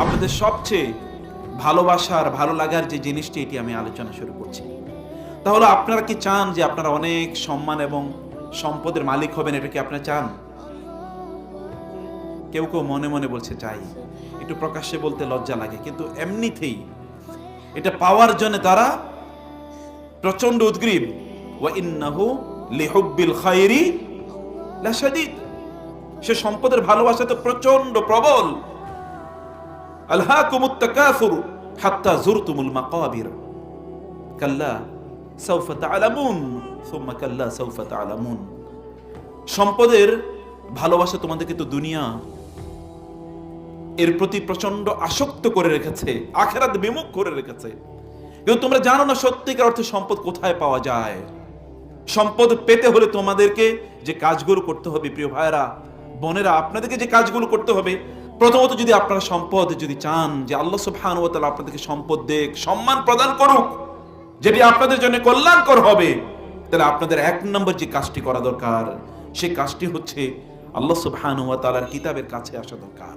আপনাদের সবচেয়ে ভালোবাসার ভালো লাগার যে জিনিসটি, এটি আমি আলোচনা শুরু করছি। তাহলে আপনারা কি চান যে আপনারা অনেক সম্মান এবং সম্পদের মালিক হবেন? এটা কি আপনারা চান? কেউ কেউ মনে মনে বলছে চাই, একটু প্রকাশ্যে বলতে লজ্জা লাগে, কিন্তু এমনিতেই এটা পাওয়ার জন্য তারা প্রচন্ড উদ্গ্রীব। ওয়া ইন্নাহু লিহুব্বিল খায়রি লাশাদীদ। সে সম্পদের ভালোবাসা তো প্রচন্ড প্রবল। আলহাকুমুত তাকাসুর হাত্তা যুরতুমুল মাকাবির কাল্লা সাউফা তা'লামুন সুম্মা কাল্লা সাউফা তা'লামুন। সম্পদের ভালোবাসা তোমাদেরকে তো দুনিয়া এর প্রতি প্রচন্ড আসক্ত করে রেখেছে, আখিরাত বিমুখ করে রেখেছে। কিন্তু তোমরা জানো না সত্যিকার অর্থে সম্পদ কোথায় পাওয়া যায়। সম্পদ পেতে হলে তোমাদেরকে যে কাজগুলো করতে হবে, প্রিয় ভাইরা বোনেরা, আপনাদেরকে যে কাজগুলো করতে হবে, প্রথমত যদি আপনারা সম্পদ যদি চান যে আল্লাহ সুবহানাহু ওয়া তাআলা আপনাদেরকে সম্পদ দেখ, সম্মান প্রদান করুক, যেটি আপনাদের জন্য কল্যাণকর হবে, তাহলে আপনাদের এক নম্বর যে কাজটি করা দরকার, সেই কাজটি হচ্ছে আল্লাহ সুবহানাহু ওয়া তাআলার কিতাবের কাছে আসা দরকার।